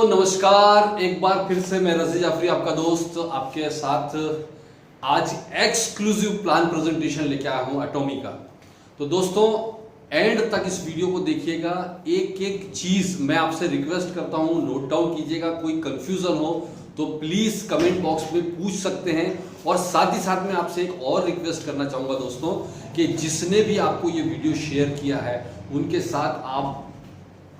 नमस्कार, एक बार फिर से मैं रजी जाफरी आपका दोस्त आपके साथ आज एक्सक्लूसिव प्लान प्रेजेंटेशन लेके आया हूं एटॉमी का। तो दोस्तों एंड तक इस वीडियो को देखिएगा, एक एक चीज मैं आपसे रिक्वेस्ट करता हूं, नोट डाउन कीजिएगा। कोई कंफ्यूजन हो तो प्लीज कमेंट बॉक्स में पूछ सकते हैं। और साथ ही साथ मैं आपसे एक और रिक्वेस्ट करना चाहूंगा दोस्तों कि जिसने भी आपको ये वीडियो शेयर किया है उनके साथ आप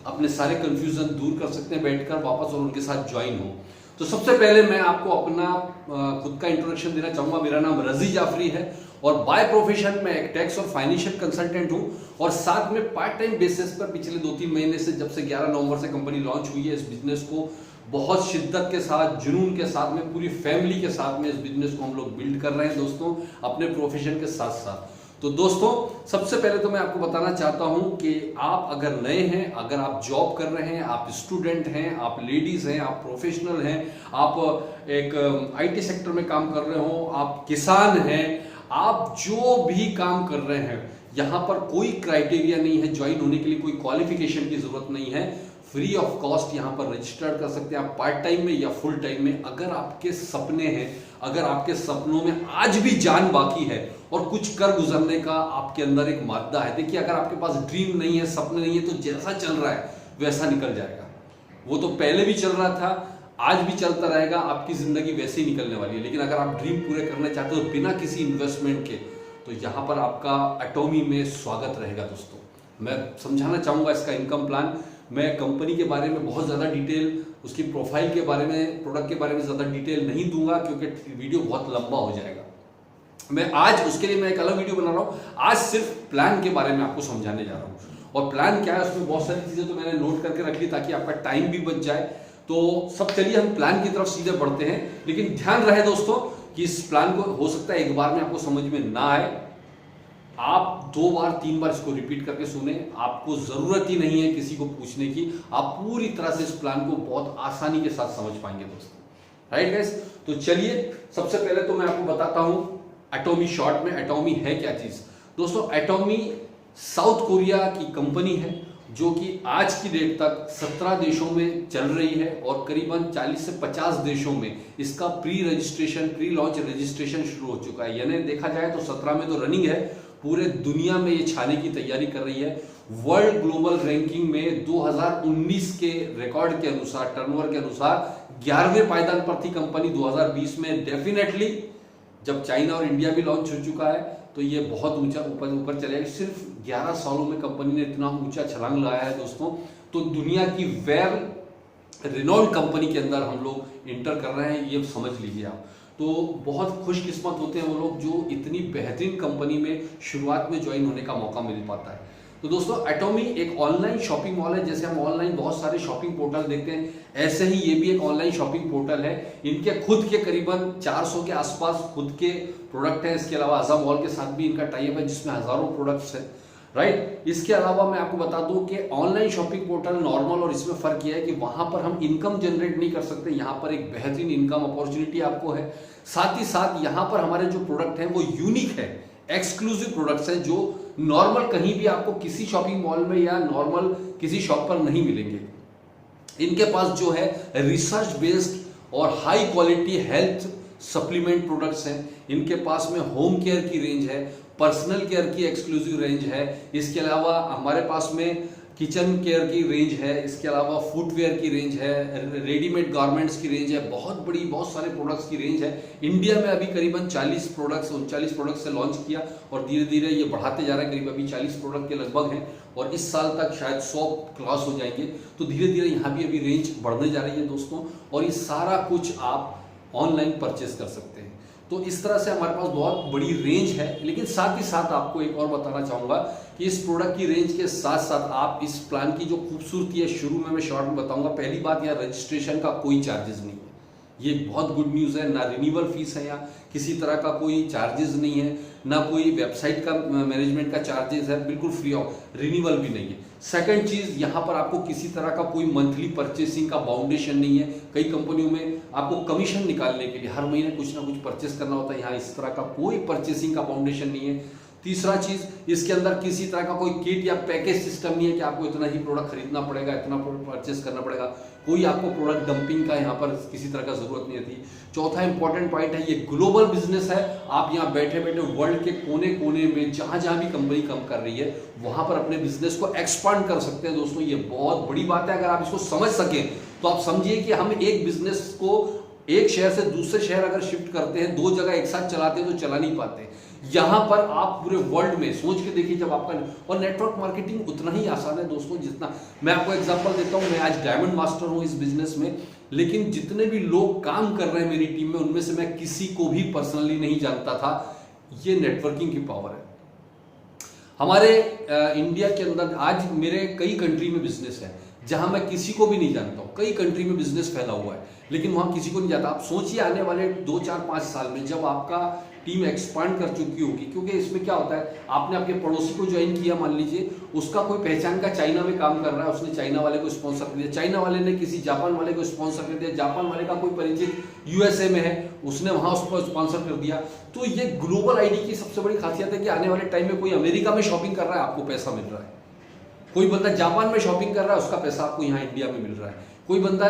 अपने सारे कंफ्यूजन दूर कर सकते हैं बैठकर वापस और उनके साथ ज्वाइन हो। तो सबसे पहले मैं आपको अपना खुद का इंट्रोडक्शन देना चाहूंगा। मेरा नाम रजी जाफरी है और बाय प्रोफेशन मैं एक टैक्स और फाइनेंशियल कंसल्टेंट हूं और साथ में पार्ट टाइम बेसिस पर पिछले 2-3 महीने से, जब से 11 नवंबर से कंपनी लॉन्च हुई है, इस बिजनेस को बहुत शिद्दत के साथ, जुनून के साथ में, पूरी फैमिली के साथ में इस बिजनेस को हम लोग बिल्ड कर रहे हैं दोस्तों, अपने प्रोफेशन के साथ साथ। तो दोस्तों सबसे पहले तो मैं आपको बताना चाहता हूं कि आप अगर नए हैं, अगर आप जॉब कर रहे हैं, आप स्टूडेंट हैं, आप लेडीज हैं, आप प्रोफेशनल हैं, आप एक आईटी सेक्टर में काम कर रहे हो, आप किसान हैं, आप जो भी काम कर रहे हैं, यहां पर कोई क्राइटेरिया नहीं है ज्वाइन होने के लिए, कोई क्वालिफिकेशन की जरूरत नहीं है। फ्री ऑफ कॉस्ट यहां पर रजिस्टर कर सकते हैं आप, पार्ट टाइम में या फुल टाइम में। अगर आपके सपने हैं, अगर आपके सपनों में आज भी जान बाकी है और कुछ कर गुजरने का आपके अंदर एक मादा है, देखिए अगर आपके पास ड्रीम नहीं है, सपने नहीं है, तो जैसा चल रहा है वैसा निकल जाएगा। वो तो पहले भी चल रहा था, आज भी चलता रहेगा, आपकी जिंदगी वैसे ही निकलने वाली है। लेकिन अगर आप ड्रीम पूरे करना चाहते हो बिना किसी इन्वेस्टमेंट के, तो यहां पर आपका एटॉमी में स्वागत रहेगा दोस्तों। मैं समझाना चाहूंगा इसका इनकम प्लान। मैं कंपनी के बारे में बहुत ज़्यादा डिटेल, उसकी प्रोफाइल के बारे में, प्रोडक्ट के बारे में ज़्यादा डिटेल नहीं दूंगा क्योंकि वीडियो बहुत लंबा हो जाएगा। मैं आज उसके लिए मैं एक अलग वीडियो बना रहा हूँ। आज सिर्फ प्लान के बारे में आपको समझाने जा रहा हूँ। और प्लान क्या है, उसमें बहुत सारी चीज़ें तो मैंने नोट करके रख ली ताकि आपका टाइम भी बच जाए। तो सब चलिए हम प्लान की तरफ सीधे बढ़ते हैं। लेकिन ध्यान रहे दोस्तों कि इस प्लान को हो सकता है एक बार में आपको समझ में ना आए, आप 2 बार 3 बार इसको रिपीट करके सुने। आपको जरूरत ही नहीं है किसी को पूछने की, आप पूरी तरह से इस प्लान को बहुत आसानी के साथ समझ पाएंगे दोस्तों। राइट गाइस, तो चलिए सबसे पहले तो मैं आपको बताता हूं एटॉमी। शॉर्ट में एटॉमी है क्या चीज दोस्तों? एटॉमी साउथ कोरिया की कंपनी है जो कि आज की डेट तक 17 देशों में चल रही है और करीबन 40 से 50 देशों में इसका pre registration, pre launch registration शुरू हो चुका है। यानी देखा जाए तो 17 में तो रनिंग है, पूरे दुनिया में ये छाने की तैयारी कर रही है। वर्ल्ड ग्लोबल रैंकिंग में 2019 के रिकॉर्ड के अनुसार, टर्नओवर के अनुसार 11वें पायदान पर थी कंपनी। 2020 में डेफिनेटली जब चाइना और इंडिया भी लॉन्च हो चुका है तो ये बहुत ऊंचा ऊपर चलेगा। सिर्फ 11 सालों में कंपनी ने इतना ऊंचा छलांग लगाया है दोस्तों। तो दुनिया की वेल रिनोन्ड कंपनी के अंदर हम लोग इंटर कर रहे हैं, ये समझ लीजिए आप। तो बहुत खुशकिस्मत होते हैं वो लोग जो इतनी बेहतरीन कंपनी में शुरुआत में ज्वाइन होने का मौका मिल पाता है। तो दोस्तों एटॉमी एक ऑनलाइन शॉपिंग मॉल है। जैसे हम ऑनलाइन बहुत सारे शॉपिंग पोर्टल देखते हैं, ऐसे ही ये भी एक ऑनलाइन शॉपिंग पोर्टल है। इनके खुद के करीबन 400 के आसपास खुद के प्रोडक्ट हैं। इसके अलावा आजा मॉल के साथ भी इनका टाई अप है जिसमें हजारों प्रोडक्ट्स हैं। राइट, इसके अलावा मैं आपको बता दूं कि ऑनलाइन शॉपिंग पोर्टल नॉर्मल और इसमें फर्क यह है कि वहां पर हम इनकम जनरेट नहीं कर सकते, यहां पर एक बेहतरीन इनकम अपॉर्चुनिटी आपको है। साथ ही साथ यहां पर हमारे जो प्रोडक्ट हैं वो यूनिक है, एक्सक्लूसिव प्रोडक्ट्स हैं जो नॉर्मल कहीं भी आपको किसी शॉपिंग मॉल में या नॉर्मल किसी शॉप पर नहीं मिलेंगे। इनके पास जो है रिसर्च बेस्ड और high quality health supplement products हैं। इनके पास में होम केयर की रेंज है, पर्सनल केयर की एक्सक्लूसिव रेंज है। इसके अलावा हमारे पास में किचन केयर की रेंज है। इसके अलावा फुटवेयर की रेंज है, रेडीमेड गारमेंट्स की रेंज है, बहुत बड़ी, बहुत सारे प्रोडक्ट्स की रेंज है। इंडिया में अभी करीबन 40 प्रोडक्ट्स, 39 प्रोडक्ट्स से लॉन्च किया और धीरे धीरे ये बढ़ाते जा रहा है। करीब अभी 40 प्रोडक्ट के लगभग हैं और इस साल तक शायद 100 क्रॉस हो जाएंगे। तो धीरे धीरे यहाँ भी अभी रेंज बढ़ने जा रही है दोस्तों। और ये सारा कुछ आप ऑनलाइन परचेस कर सकते हैं। तो इस तरह से हमारे पास बहुत बड़ी रेंज है। लेकिन साथ ही साथ आपको एक और बताना चाहूंगा कि इस प्रोडक्ट की रेंज के साथ साथ आप इस प्लान की जो खूबसूरती है, शुरू में मैं शॉर्ट में बताऊंगा। पहली बात, यहाँ रजिस्ट्रेशन का कोई चार्जेस नहीं है, ये बहुत गुड न्यूज़ है। ना रिन्यूअल फीस है, या किसी तरह का कोई चार्जेस नहीं है, ना कोई वेबसाइट का मैनेजमेंट का चार्जेस है, बिल्कुल फ्री ऑफ, रिन्यूअल भी नहीं है। सेकंड चीज, यहाँ पर आपको किसी तरह का कोई मंथली परचेसिंग का बाउंडेशन नहीं है। कई कंपनियों में आपको कमीशन निकालने के लिए हर महीने कुछ ना कुछ परचेस करना होता है, यहाँ इस तरह का कोई परचेसिंग का बाउंडेशन नहीं है। तीसरा चीज, इसके अंदर किसी तरह का कोई किट या पैकेज सिस्टम नहीं है कि आपको इतना ही प्रोडक्ट खरीदना पड़ेगा, इतना प्रोडक्ट परचेस करना पड़ेगा, कोई आपको प्रोडक्ट डंपिंग का यहाँ पर किसी तरह का जरूरत नहीं होती। चौथा इंपॉर्टेंट पॉइंट है, ये ग्लोबल बिजनेस है। आप यहाँ बैठे बैठे वर्ल्ड के कोने कोने में जहां जहां भी कंपनी काम कर रही है वहां पर अपने बिजनेस को एक्सपांड कर सकते हैं। दोस्तों ये बहुत बड़ी बात है, अगर आप इसको समझ सकें तो आप समझिए कि हम एक बिजनेस को एक शहर से दूसरे शहर अगर शिफ्ट करते हैं, दो जगह एक साथ चलाते हैं तो चला नहीं पाते। यहां पर आप पूरे वर्ल्ड में सोच के देखिए, जब आपका, और नेटवर्क मार्केटिंग उतना ही आसान है दोस्तों जितना, मैं आपको एग्जांपल देता हूं, मैं आज डायमंड मास्टर हूं इस बिजनेस में, लेकिन जितने भी लोग काम कर रहे हैं मेरी टीम में उनमें से मैं किसी को भी पर्सनली नहीं जानता था। ये नेटवर्किंग की पावर है। हमारे इंडिया के अंदर आज मेरे कई कंट्री में बिजनेस है जहां मैं किसी को भी नहीं जानता हूं। कई कंट्री में बिजनेस फैला हुआ है लेकिन वहां किसी को नहीं जानता। आप सोचिए आने वाले 2, 4, 5 साल में जब आपका टीम एक्सपांड कर चुकी होगी, क्योंकि इसमें क्या होता है, आपने आपके पड़ोसी को ज्वाइन किया, मान लीजिए उसका कोई पहचान का चाइना में काम कर रहा है, उसने चाइना वाले को स्पॉन्सर कर दिया, चाइना वाले ने किसी जापान वाले को स्पॉन्सर कर दिया, जापान वाले का कोई परिचित यूएसए में है, उसने वहां उसको स्पॉन्सर कर दिया। तो ये ग्लोबल आईडी की सबसे बड़ी खासियत है कि आने वाले टाइम में कोई अमेरिका में शॉपिंग कर रहा है, आपको पैसा मिल रहा है। कोई बंदा जापान में शॉपिंग कर रहा है, उसका पैसा आपको यहाँ इंडिया में मिल रहा है। कोई बंदा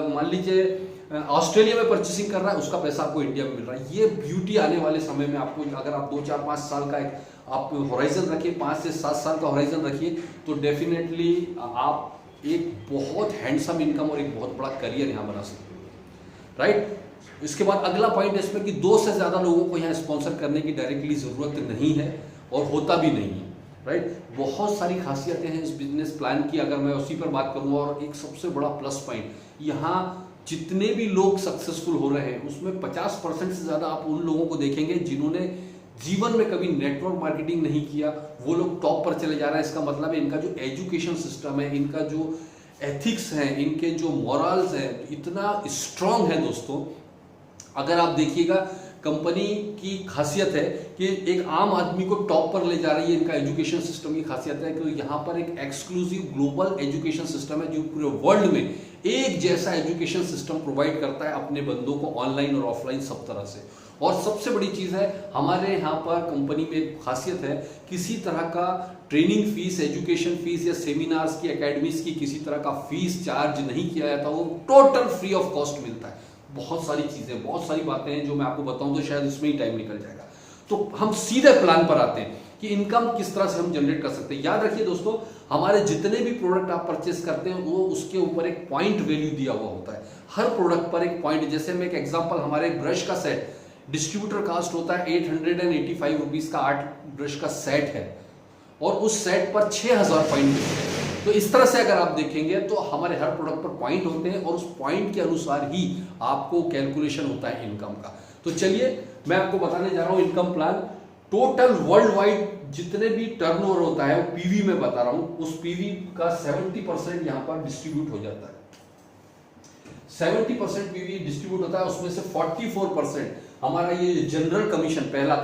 मान लीजिए ऑस्ट्रेलिया में परचेसिंग कर रहा है, उसका पैसा आपको इंडिया में मिल रहा है। ये ब्यूटी आने वाले समय में आपको, अगर आप 2, 4, 5 साल का एक आप होराइजन रखिए, 5 से 7 साल का होराइजन रखिए, तो डेफिनेटली आप एक बहुत हैंडसम इनकम और एक बहुत बड़ा करियर यहाँ बना सकते हो, राइट। इसके बाद अगला पॉइंट है इसमें कि 2 से ज्यादा लोगों को यहाँ स्पॉन्सर करने की डायरेक्टली जरूरत नहीं है और होता भी नहीं है, राइट। बहुत सारी खासियतें हैं इस बिजनेस प्लान की, अगर मैं उसी पर बात करूंगा। और एक सबसे बड़ा प्लस पॉइंट, यहाँ जितने भी लोग सक्सेसफुल हो रहे हैं उसमें 50% से ज्यादा आप उन लोगों को देखेंगे जिन्होंने जीवन में कभी नेटवर्क मार्केटिंग नहीं किया, वो लोग टॉप पर चले जा रहे हैं। इसका मतलब है इनका जो एजुकेशन सिस्टम है, इनका जो एथिक्स है, इनके जो मॉरल्स है, इतना स्ट्रांग है दोस्तों। अगर आप देखिएगा, कंपनी की खासियत है कि एक आम आदमी को टॉप पर ले जा रही है, इनका एजुकेशन सिस्टम की खासियत है कि यहाँ पर एक एक्सक्लूसिव ग्लोबल एजुकेशन सिस्टम है जो पूरे वर्ल्ड में एक जैसा एजुकेशन सिस्टम प्रोवाइड करता है अपने बंदों को, ऑनलाइन और ऑफलाइन सब तरह से। और सबसे बड़ी चीज है, हमारे यहाँ पर कंपनी में एक खासियत है, किसी तरह का ट्रेनिंग फीस, एजुकेशन फीस या सेमिनार्स की, एकेडमीज की किसी तरह का फीस चार्ज नहीं किया जाता, वो टोटल फ्री ऑफ कॉस्ट मिलता है। बहुत सारी चीजें, बहुत सारी बातें हैं जो मैं आपको बताऊं तो शायद इसमें ही टाइम निकल जाएगा। तो हम सीधे प्लान पर आते हैं कि इनकम किस तरह से हम जनरेट कर सकते हैं। याद रखिए दोस्तों, हमारे जितने भी प्रोडक्ट आप परचेस करते हैं वो उसके ऊपर एक पॉइंट वैल्यू दिया हुआ होता है। हर प्रोडक्ट पर एक पॉइंट, जैसे मैं एक एग्जांपल, हमारे ब्रश का सेट डिस्ट्रीब्यूटर कास्ट होता है 885 रुपीज का 8 ब्रश का सेट है और उस सेट पर 6000 पॉइंट मिलते हैं। तो इस तरह से अगर आप देखेंगे तो हमारे हर प्रोडक्ट पर पॉइंट होते हैं और उस पॉइंट के अनुसार ही आपको कैलकुलेशन होता है इनकम का। तो चलिए मैं आपको बताने जा रहा हूं income plan. Total world wide जितने भी टर्नओवर होता है वो पीवी में बता रहा हूं, उस पीवी का 70% यहां पर डिस्ट्रीब्यूट हो जाता है। 70% पीवी डिस्ट्रीब्यूट होता है, उसमें से 44% हमारा ये जनरल कमीशन, पहला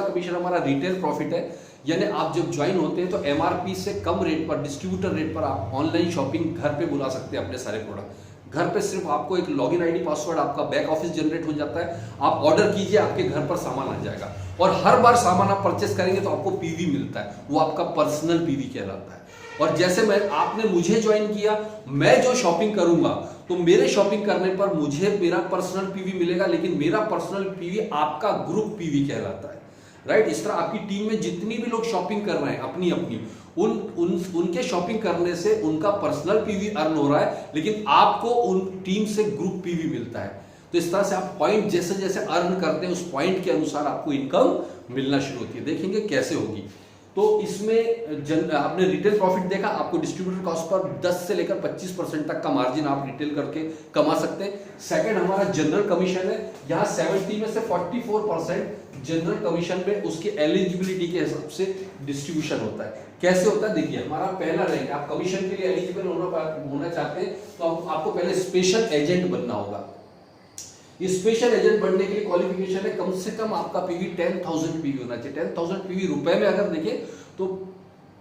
कमीशन हमारा रिटेल प्रॉफिट है। यानी आप जब ज्वाइन होते हैं तो एमआरपी से कम रेट पर, डिस्ट्रीब्यूटर रेट पर आप ऑनलाइन शॉपिंग घर पे बुला सकते हैं अपने सारे प्रोडक्ट। घर पे सिर्फ आपको एक लॉगिन आईडी, पासवर्ड, आपका बैक ऑफिस जनरेट हो जाता है, आप ऑर्डर कीजिए, आपके घर पर सामान आ जाएगा। और हर बार सामान आप परचेस करेंगे तो आपको पीवी मिलता है, वो आपका पर्सनल पीवी कहलाता है। और जैसे आपने मुझे ज्वाइन किया, मैं जो शॉपिंग करूंगा तो मेरे शॉपिंग करने पर मुझे मेरा पर्सनल पीवी मिलेगा, लेकिन मेरा पर्सनल पीवी आपका ग्रुप पीवी कहलाता है, राइट। इस तरह आपकी टीम में जितनी भी लोग शॉपिंग कर रहे हैं अपनी अपनी, उनके शॉपिंग करने से उनका पर्सनल पीवी अर्न हो रहा है, लेकिन आपको उन टीम से ग्रुप पीवी मिलता है। तो इस तरह से आप पॉइंट जैसे जैसे अर्न करते हैं उस पॉइंट के अनुसार आपको इनकम मिलना शुरू होती है। देखेंगे कैसे होगी। तो इसमें आपने रिटेल प्रॉफिट देखा, आपको डिस्ट्रीब्यूटर कॉस्ट पर 10 से लेकर 25% तक का मार्जिन आप रिटेल करके कमा सकते हैं। सेकंड हमारा जनरल कमीशन है, यहाँ 70 में से 44% जनरल कमीशन में उसकी एलिजिबिलिटी के हिसाब से डिस्ट्रीब्यूशन होता है। कैसे होता है देखिए, हमारा पहला रैंक, आप कमीशन के लिए एलिजिबल होना चाहते हैं तो आपको पहले स्पेशल एजेंट बनना होगा। स्पेशल एजेंट बनने के लिए क्वालिफिकेशन है कम से कम आपका पीवी 10,000 पीवी होना चाहिए। 10,000 पीवी रुपए में अगर देखें तो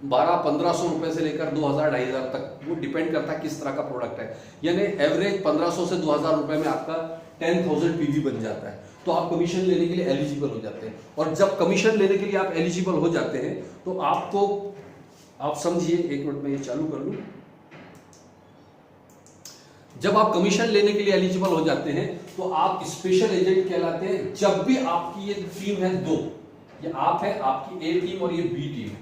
1200-1500 रुपए से लेकर 2000-2500 तक, वो डिपेंड करता है किस तरह का प्रोडक्ट है। यानी एवरेज 1500 से 2000 रुपए में आपका 10,000 पीवी बन जाता है, तो आप कमीशन लेने के लिए एलिजिबल हो जाते हैं। और जब कमीशन लेने के लिए आप एलिजिबल हो जाते हैं तो आपको, आप समझिए, एक मिनट में ये चालू कर लूं। जब आप कमीशन लेने के लिए एलिजिबल हो जाते हैं तो आप स्पेशल एजेंट कहलाते हैं। जब भी आपकी ये टीम है दो, ये आप है, आपकी ए टीम और ये बी टीम है,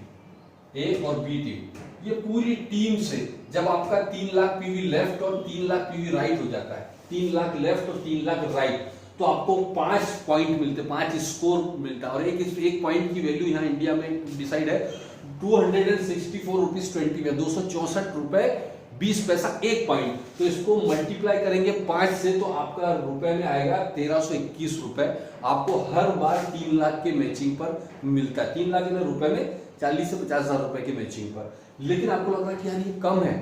ए और बी टीम, ये पूरी टीम से जब आपका 3 लाख पीवी लेफ्ट और 3 लाख पीवी राइट हो जाता है, 3 लाख लेफ्ट और 3 लाख राइट, तो आपको 5 पॉइंट मिलते, 5 स्कोर मिलता है। और एक पॉइंट की वैल्यू यहाँ इंडिया में डिसाइड है 264 रुपीज 20 में, 264 रुपए 20 पैसा एक पॉइंट। तो इसको मल्टीप्लाई करेंगे 5 से तो आपका रुपए में आएगा 1321 रुपए। आपको हर बार 3 लाख के मैचिंग पर मिलता है। 3 लाख रुपए में 40 से 50 हजार रुपए की मैचिंग पर। लेकिन आपको लग रहा है कि यार ये कम है,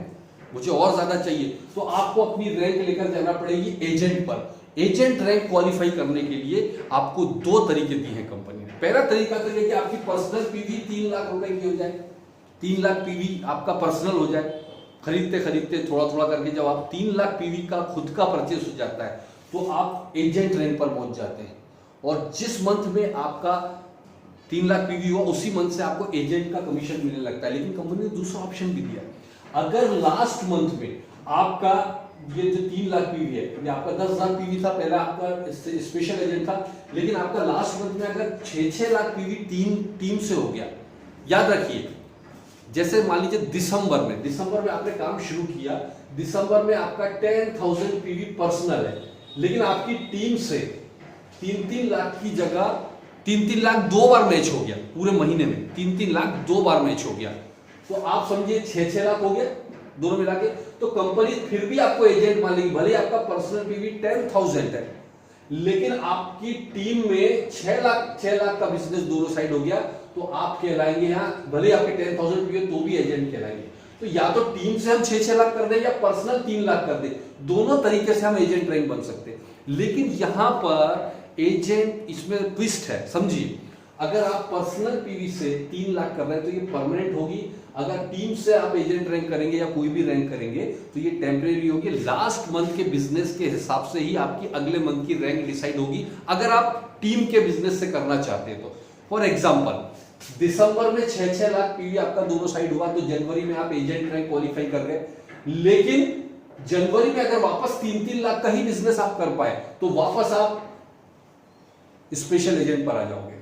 मुझे और ज्यादा चाहिए, तो आपको अपनी रैंक लेकर जाना पड़ेगी एजेंट पर। एजेंट रैंक क्वालिफाई करने के लिए आपको 2 तरीके दिए हैं कंपनी ने। पहला तरीका तो ये कि आपकी पर्सनल पीवी 3 लाख रुपए की हो जाए, 3 लाख पीवी आपका पर्सनल हो जाए। खरीदते खरीदते थोड़ा थोड़ा करके जब आप 3 लाख पीवी का खुद का परचेस हो जाता है तो आप एजेंट रैंक पर पहुंच जाते हैं। और जिस मंथ में आपका 3 लाख पीवी हुआ उसी मंथ से आपको एजेंट का कमीशन मिलने लगता है। लेकिन कंपनी ने दूसरा ऑप्शन भी दिया, अगर लास्ट मंथ में आपका ये जो 3 लाख पीवी है, ये आपका 10,000 पीवी था, पहला आपका स्पेशल एजेंट था, लेकिन आपका लास्ट मंथ में अगर 6 लाख पीवी टीम से हो गया, याद रखिए, जैसे मान लीजिए दिसंबर में आपने काम शुरू किया, दिसंबर में आपका 10,000 पीवी पर्सनल है, लेकिन आपकी टीम से 3-3 लाख की जगह 3-3 लाख 2 बार मैच हो गया, पूरे महीने में 3-3 लाख 2 बार मैच हो गया, तो आप समझिए 6-6 लाख हो गया दोनों मिला के। तो कंपनी फिर भी आपको एजेंट मान लेगी, भले आपका पर्सनल पीवी 10,000 है, लेकिन आपकी टीम में 6 लाख का बिजनेस दोनों साइड हो गया, तो आप कहलाएंगे यहाँ, भले आपके 10,000 पीवी तो भी एजेंट कहलाएंगे। तो या तो टीम से हम 6-6 लाख कर दें या पर्सनल 3 लाख कर दें, दोनों तरीके से हम एजेंट रैंक बन सकते हैं। लेकिन यहां पर एजेंट, इसमें ट्विस्ट है, समझिए। अगर आप पर्सनल पीवी से 3 लाख कर रहे हैं तो ये परमानेंट होगी। अगर टीम से आप एजेंट रैंक करेंगे या कोई भी रैंक करेंगे तो ये टेम्परेरी होगी। लास्ट मंथ के बिजनेस के हिसाब से ही आपकी अगले मंथ की रैंक डिसाइड होगी, अगर आप टीम के बिजनेस से करना चाहते हैं तो। फॉर एग्जाम्पल, दिसंबर में 6-6 लाख पीवी आपका दोनों साइड हुआ, तो जनवरी में आप एजेंट रैंक क्वालिफाई कर गए। लेकिन जनवरी में अगर वापस 3-3 लाख का ही बिजनेस आप कर पाए तो वापस आप स्पेशल एजेंट पर आ जाओगे,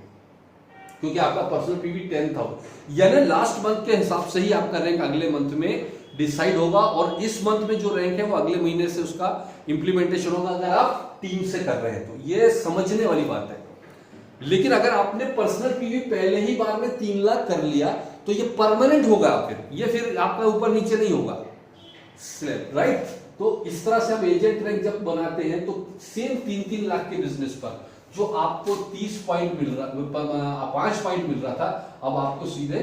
क्योंकि आपका पर्सनल पीवी 10,000, यानी लास्ट मंथ के हिसाब से ही आपका रैंक अगले मंथ में डिसाइड होगा। और इस मंथ में जो रैंक है वो अगले महीने से उसका इंप्लीमेंटेशन होगा, अगर आप टीम से कर रहे हैं तो। ये समझने वाली बात है। लेकिन अगर आपने पर्सनल पीवी पहले ही बार में 3 लाख कर लिया तो ये परमानेंट होगा, फिर आपका ऊपर नीचे नहीं होगा, राइट। तो इस तरह से हम एजेंट रैंक जब बनाते हैं तो सेम 3-3 लाख के बिजनेस पर जो आपको 30 पॉइंट मिल रहा, 5 पॉइंट मिल रहा था, अब आपको सीधे,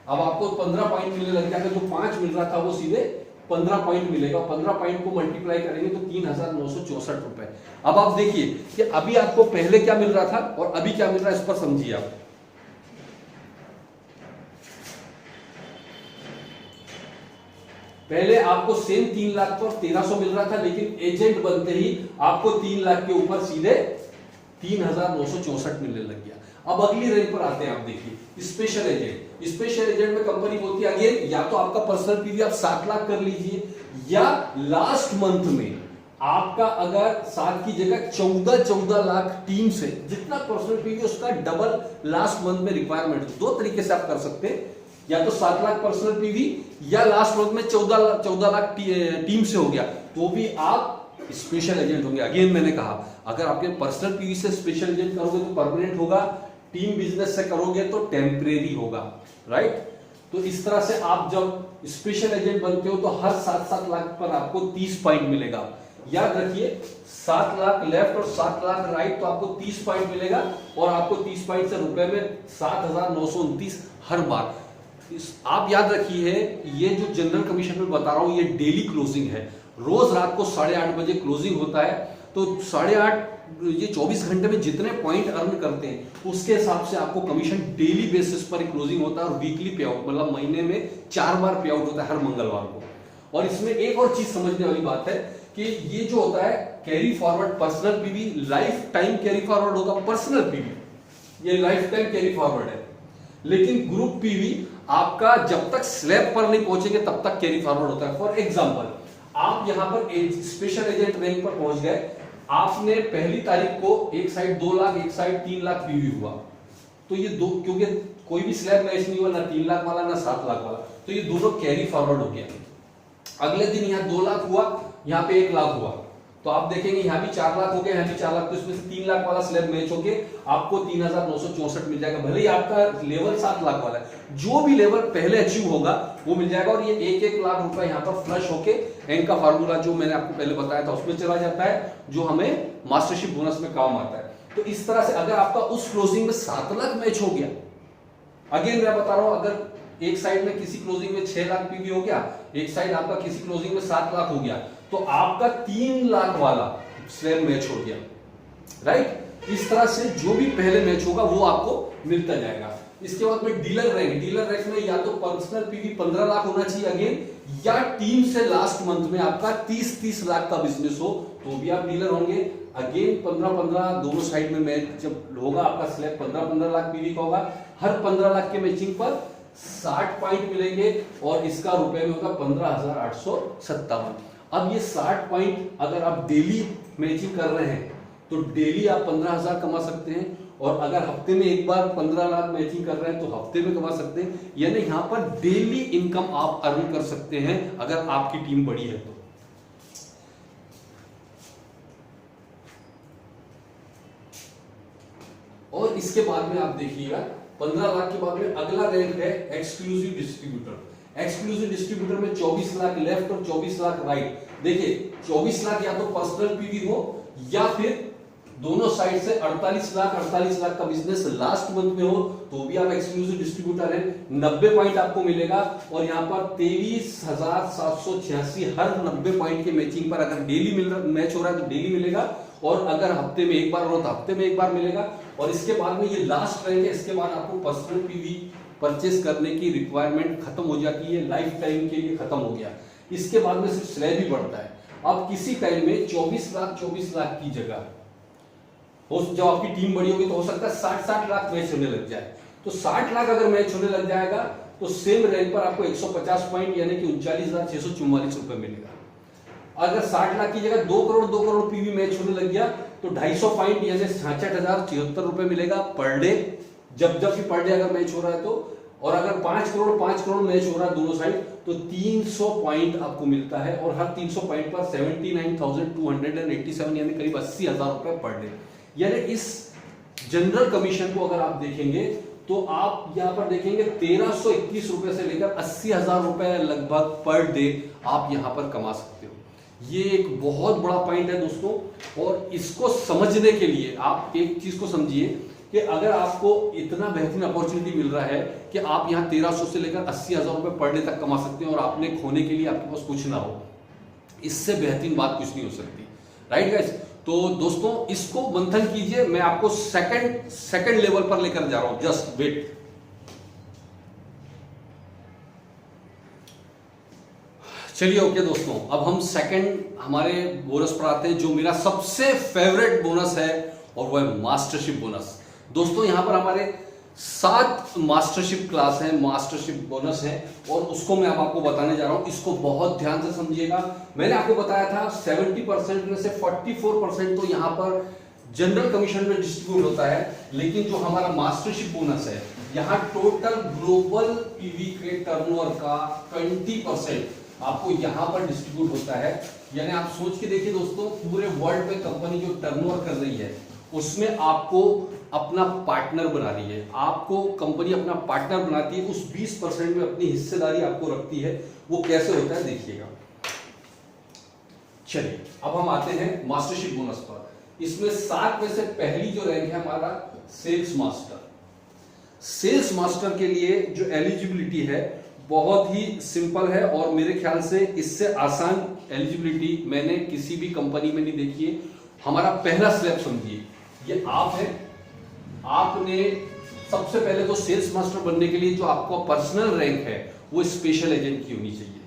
अब आपको 15 पॉइंट मिलने लग जाएगा। जो 5 मिल रहा था वो सीधे 15 पॉइंट मिलेगा। 15 पॉइंट को मल्टीप्लाई करेंगे तो 3,964 रुपए। अब आप देखिए कि अभी आपको पहले क्या मिल रहा था और अभी क्या मिल रहा है, इस पर समझिए आप। पहले आपको सेम 3 लाख पर 1,300 मिल रहा था, लेकिन एजेंट बनते ही आपको 3 लाख के ऊपर सीधे 3,964 मिलने लग गया। अब अगली रैंक पर आते हैं, आप देखिए स्पेशल एजेंट। स्पेशल एजेंट में कंपनी बोलती है अगेन, या तो आपका पर्सनल पीवी आप 7 लाख कर लीजिए, या लास्ट मंथ में आपका अगर 7 की जगह 14 लाख टीम से जितना पर्सनल पीवी उसका डबल लास्ट मंथ में रिक्वायरमेंट। 2 तरीके से आप कर सकते हैं, या तो 7 लाख पर्सनल पीवी या लास्ट मंथ में 14 लाख टीम से हो गया तो भी आप स्पेशल एजेंट होंगे। अगेन मैंने कहा, अगर आपके पर्सनल पीवी से स्पेशल एजेंट करोगे तो परमानेंट होगा, टीम बिजनेस से करोगे तो टेम्परेरी होगा, राइट। तो इस तरह से आप जब स्पेशल एजेंट बनते हो तो हर 7-7 लाख पर आपको 30 पॉइंट मिलेगा। याद रखिए, 7 लाख लेफ्ट और 7 लाख राइट, तो आपको 30 पॉइंट मिलेगा, और आपको 30 पॉइंट से रुपए में 7,929 हर बार। आप याद रखिए, ये जो जनरल कमीशन में बता रहा हूं ये डेली क्लोजिंग है। रोज रात को 8:30 बजे क्लोजिंग होता है, तो 8:30 ये 24 घंटे में जितने पॉइंट अर्न करते हैं उसके हिसाब से आपको कमीशन डेली बेसिस पर क्लोजिंग होता है। और वीकली पे आउट, मतलब महीने में 4 बार पे आउट होता है, हर मंगलवार को। और इसमें एक और चीज समझने वाली बात है कि ये जो होता है carry forward personal PV, life time carry forward होगा पर्सनल पीवी, ये लाइफ टाइम कैरी फॉरवर्ड है। लेकिन ग्रुप पीवी आपका जब तक स्लैब पर नहीं पहुंचेंगे तब तक कैरी फॉरवर्ड होता है। फॉर एग्जांपल, आप यहां पर स्पेशल एजेंट रैंक पर पहुंच गए, आपने पहली तारीख को एक साइड 2 लाख एक साइड 3 लाख पीवी हुआ, तो ये दो, क्योंकि कोई भी स्लैब मैच नहीं हुआ, ना 3 लाख वाला ना 7 लाख वाला, तो ये दोनों कैरी फॉरवर्ड हो गया। अगले दिन यहाँ 2 लाख हुआ, यहाँ पे 1 लाख हुआ, तो आप देखेंगे यहाँ भी 4 लाख हो गया, यहाँ भी 4 लाख, तो इसमें से 3 लाख वाला स्लैब मैच होके आपको 3964 मिल जाएगा। भले ही आपका लेवल 7 लाख वाला है, जो भी लेवल पहले अचीव होगा वो मिल जाएगा। और ये 1-1 लाख रुपए यहाँ पर फ्लश होके एंक का फार्मूला जो मैंने आपको पहले बताया था उसमें चला जाता है, जो हमें मास्टरशिप बोनस में काम आता है। तो इस तरह से अगर आपका उस क्लोजिंग में 7 लाख मैच हो गया, अगेन मैं बता रहा हूं, अगर एक साइड में किसी क्लोजिंग में 6 लाख पीवी हो गया, एक साइड आपका किसी क्लोजिंग में 7 लाख हो गया, तो आपका 3 लाख वाला स्लैब मैच हो गया, राइट। इस तरह से जो भी पहले मैच होगा वो आपको मिलता जाएगा। इसके बाद में डीलर रैंक में या तो पर्सनल पीवी 15 लाख होना चाहिए अगेन, या टीम से लास्ट मंथ में आपका 30-30 लाख का बिजनेस हो तो भी आप डीलर होंगे। अगेन 15-15 दोनों साइड में मैच जब होगा, आपका स्लैब 15-15 लाख पीवी का होगा, हर 15 लाख के मैचिंग पर 60 पॉइंट मिलेंगे और इसका रुपए में होगा 15,857। अब ये 60 पॉइंट अगर आप डेली मैचिंग कर रहे हैं तो डेली आप 15,000 कमा सकते हैं, और अगर हफ्ते में एक बार 15 लाख मैचिंग कर रहे हैं तो हफ्ते में कमा सकते हैं। यानी यहां पर डेली इनकम आप अर्न कर सकते हैं अगर आपकी टीम बड़ी है तो। और इसके बाद में आप देखिएगा 15 लाख के बाद में अगला रैंक है एक्सक्लूसिव डिस्ट्रीब्यूटर। एक्सक्लूसिव डिस्ट्रीब्यूटर में 24 लाख लेफ्ट और 24 लाख राइट। देखिए 24 लाख या तो पर्सनल पीवी हो या फिर दोनों साइड से 48 लाख का बिजनेस लास्ट मंथ में हो तो भी आप एक्सक्लूसिव डिस्ट्रीब्यूटर हैं। 90 पॉइंट आपको मिलेगा और यहाँ पर 23,786 हर 90 पॉइंट के मैचिंग पर अगर डेली मैच हो रहा है तो डेली मिलेगा, और अगर हफ्ते में एक बार हो तो हफ्ते में एक बार मिलेगा। और इसके बाद में ये लास्ट रैंक है, इसके बाद आपको पर्सनल पीवी परचेस करने की रिक्वायरमेंट खत्म हो जाती है, लाइफ टाइम के लिए खत्म हो गया। इसके बाद में सिर्फ स्लैब ही बढ़ता है। अब किसी टाइम में 24 लाख की जगह जब आपकी टीम बड़ी होगी तो हो सकता है 60 लाख मैच होने लग जाए। तो 60 लाख अगर मैच होने लग जाएगा तो सेम रैंक पर आपको 150 पॉइंट यानी कि 39,644 रुपए मिलेगा। अगर 60 लाख की जगह 2 करोड़ पीवी मैच होने लग गया तो 250 पॉइंट यानी 66,076 रुपए मिलेगा पर डे, जब भी पर डे अगर मैच हो रहा है तो। और अगर 5 करोड़ मैच हो रहा है दोनों साइड तो 300 पॉइंट आपको मिलता है, और हर 300 पॉइंट पर 79,287 यानी करीब 80,000 रुपए पर डे। यानी इस जनरल कमीशन को अगर आप देखेंगे तो आप यहां पर देखेंगे 1321 रुपए से लेकर 80,000 रुपए लगभग पर डे आप यहां पर कमा सकते हो। ये एक बहुत बड़ा पॉइंट है दोस्तों, और इसको समझने के लिए आप एक चीज को समझिए कि अगर आपको इतना बेहतरीन अपॉर्चुनिटी मिल रहा है कि आप यहां 1300 से लेकर 80,000 रुपए पर डे तक कमा सकते हैं और आपने खोने के लिए आपके पास कुछ ना हो, इससे बेहतरीन बात कुछ नहीं हो सकती, राइट गाइस। तो दोस्तों इसको मंथन कीजिए, मैं आपको सेकंड लेवल पर लेकर जा रहा हूं, जस्ट वेट। चलिए ओके दोस्तों, अब हम सेकंड हमारे बोनस पर आते हैं, जो मेरा सबसे फेवरेट बोनस है और वो है मास्टरशिप बोनस। दोस्तों यहां पर हमारे 7 मास्टरशिप क्लास है, मास्टरशिप बोनस है, और उसको मैं अब आपको बताने जा रहा हूं। इसको बहुत ध्यान से समझिएगा। मैंने आपको बताया था 70% में से 44% तो यहां पर जनरल कमीशन में डिस्ट्रीब्यूट होता है, लेकिन जो हमारा मास्टरशिप बोनस है यहां टोटल ग्लोबल पीवी के टर्नओवर का 20% आपको यहां पर डिस्ट्रीब्यूट होता है। यानी आप सोच के देखिए दोस्तों, पूरे वर्ल्ड में कंपनी जो टर्नओवर कर रही है उसमें आपको अपना पार्टनर बना रही है, आपको कंपनी अपना पार्टनर बनाती है, उस 20% में अपनी हिस्सेदारी आपको रखती है। वो कैसे होता है देखिएगा। चलिए अब हम आते हैं मास्टरशिप बोनस पर। इसमें 7 में से पहली जो रैंक है हमारा सेल्स मास्टर। सेल्स मास्टर के लिए जो एलिजिबिलिटी है बहुत ही सिंपल है, और मेरे ख्याल से इससे आसान एलिजिबिलिटी मैंने किसी भी कंपनी में नहीं देखी है। हमारा पहला स्लैब समझिए, ये आप है। आपने सबसे पहले तो सेल्स मास्टर बनने के लिए जो आपका पर्सनल रैंक है वो स्पेशल एजेंट की होनी चाहिए,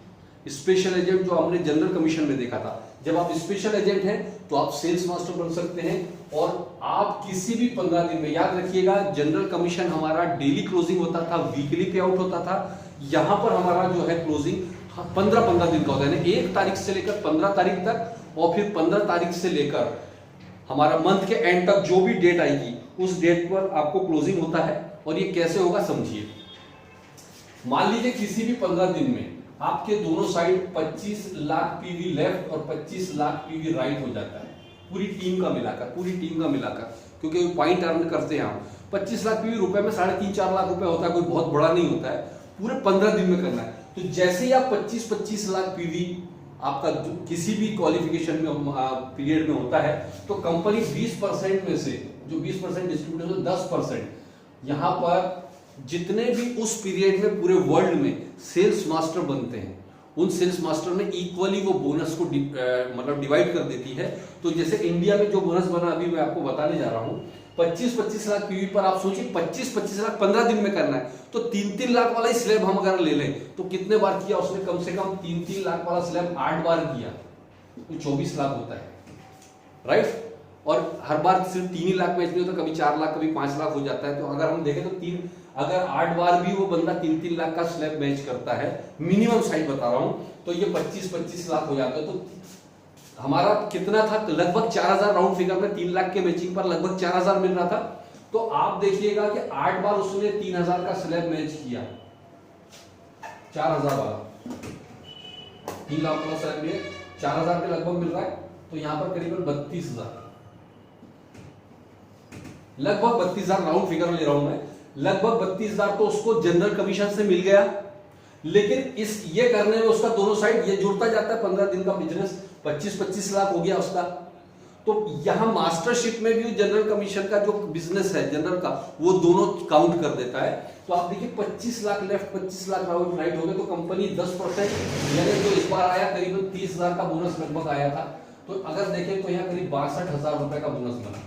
स्पेशल एजेंट जो हमने जनरल कमीशन में देखा था, जब आप स्पेशल एजेंट हैं तो आप सेल्स मास्टर बन सकते हैं और आप किसी भी 15 दिन में, याद रखिएगा जनरल कमीशन हमारा डेली क्लोजिंग होता था, वीकली पे आउट होता था। यहां पर हमारा जो है क्लोजिंग 15-15 दिन का होता है, 1 तारीख से लेकर 15 तारीख तक और फिर 15 तारीख से लेकर हमारा मंथ के एंड तक जो भी डेट आएगी उस डेट पर आपको क्लोजिंग होता है। और ये कैसे होगा समझिए, मान लीजिए किसी भी 15 दिन में आपके दोनों साइड 25 लाख पीवी लेफ्ट और 25 लाख पीवी राइट हो जाता है, पूरी टीम का मिलाकर, क्योंकि पॉइंट अर्न करते हैं हम। 25 लाख पीवी रुपए में 3.5-4 लाख रुपए होता है, कोई बहुत बड़ा नहीं होता है, पूरे 15 दिन में करना है। तो जैसे ही आप 25-25 लाख पीवी आपका किसी भी क्वालिफिकेशन में पीरियड में होता है तो कंपनी 20% में से, जो 20% डिस्ट्रीब्यूट होता है, 10% यहां पर जितने भी उस पीरियड में पूरे वर्ल्ड में सेल्स मास्टर बनते हैं उन सेल्स मास्टर में इक्वली वो बोनस को मतलब डिवाइड कर देती है। तो जैसे इंडिया में जो बोनस बना अभी मैं आपको बताने जा रहा हूं, 25-25 लाख पीवी पर आप सोचिए 25-25 लाख 15 दिन में करना है, तो 3-3 लाख वाला ही स्लैब हम अगर ले लें तो कितने बार किया उसने, कम से कम 3-3 लाख वाला स्लैब 8 बार किया तो 24 लाख होता है, राइट। और हर बार सिर्फ 3 ही लाख मैच नहीं होता, कभी 4 लाख कभी 5 लाख हो जाता है। तो अगर हम देखें तो अगर 8 बार भी वो बंदा 3-3 लाख का स्लैब मैच करता है, मिनिमम साइज बता रहा हूं, तो ये 25-25 लाख हो जाता है। तो हमारा कितना था, लगभग 4000 राउंड फिगर में, 3 लाख के मैचिंग पर लगभग 4000 मिल रहा था। तो आप देखिएगा कि 8 बार उसने 3000 का स्लैब मैच किया, 4000 वाला 3 लाख वाला स्लैब में 4000 के लगभग मिल रहा है, तो यहां पर करीबन 32,000, लगभग 32,000 राउंड फिगर ले रहा हूं मैं, लगभग 32,000 तो उसको जनरल कमीशन से मिल गया। लेकिन इस ये करने में उसका दोनों साइड ये जुड़ता जाता है, 15 दिन का बिजनेस 25-25 लाख हो गया उसका। तो यहां मास्टरशिप में भी जनरल कमीशन का जो बिजनेस है जनरल का, वो दोनों काउंट कर देता है। तो आप देखिए 25 लाख लेफ्ट 25 लाख राइट हो गए, तो कंपनी 10% यानी जो इस बार आया करीबन 30,000 का बोनस लगभग आया था। तो अगर देखें तो यहाँ करीब 62,000 रुपए का बोनस बना,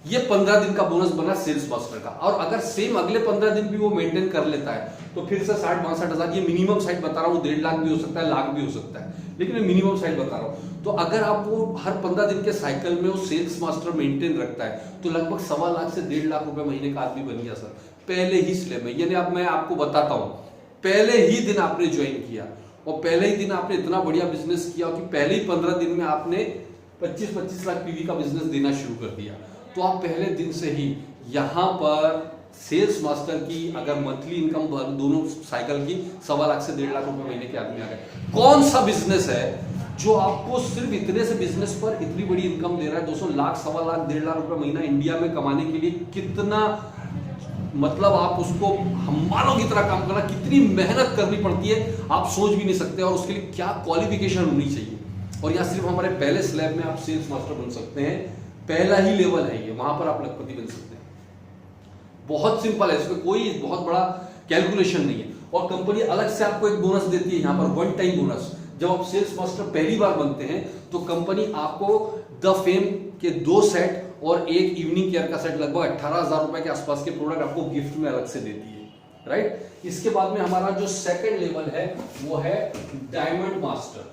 ये 15 दिन का बोनस बना सेल्स मास्टर का। और अगर सेम अगले 15 दिन भी वो मेंटेन कर लेता है तो फिर से 60-62,000, ये मिनिमम साइड बता रहा हूँ, 1.5 लाख भी हो सकता है, लाख भी हो सकता है, लेकिन मैं मिनिमम साइड बता रहा हूँ। तो अगर आप वो हर 15 दिन के साइकिल में वो सेल्स मास्टर मेंटेन रखता है तो लगभग 1.25 लाख से 1.5 लाख रुपए महीने का आदमी बन गया सर, पहले ही स्लैब में। यानी अब मैं आपको बताता हूँ, पहले ही दिन आपने ज्वाइन किया और पहले ही दिन आपने इतना बढ़िया बिजनेस किया कि पहले ही 15 दिन में आपने 25-25 लाख पीवी का बिजनेस देना शुरू कर दिया। तो आप पहले दिन से ही यहां पर सेल्स मास्टर की अगर मंथली इनकम दोनों साइकिल की 1.25 लाख से 1.5 लाख रुपए महीने के आदमी आ गए। कौन सा बिजनेस है जो आपको सिर्फ इतने से बिजनेस पर इतनी बड़ी इनकम दे रहा है? 200 लाख 1.25 लाख 1.5 लाख रुपए महीना इंडिया में कमाने के लिए कितना, मतलब आप उसको हमालों की तरह काम करना, कितनी मेहनत करनी पड़ती है आप सोच भी नहीं सकते, और उसके लिए क्या क्वालिफिकेशन होनी चाहिए। और यहाँ सिर्फ हमारे पहले स्लैब में आप सेल्स मास्टर बन सकते हैं, पहला ही लेवल है ये, वहां पर आप लखपति बन सकते हैं। बहुत सिंपल है, इसमें कोई बहुत बड़ा कैलकुलेशन नहीं है। और कंपनी अलग से आपको एक बोनस देती है यहाँ पर, वन टाइम बोनस। जब आप सेल्स मास्टर पहली बार बनते हैं तो कंपनी आपको द फेम के 2 सेट और एक इवनिंग केयर का सेट, लगभग 18,000 रुपए के आसपास के प्रोडक्ट आपको गिफ्ट में अलग से देती है, राइट। इसके बाद में हमारा जो सेकंड लेवल है वो है डायमंड मास्टर,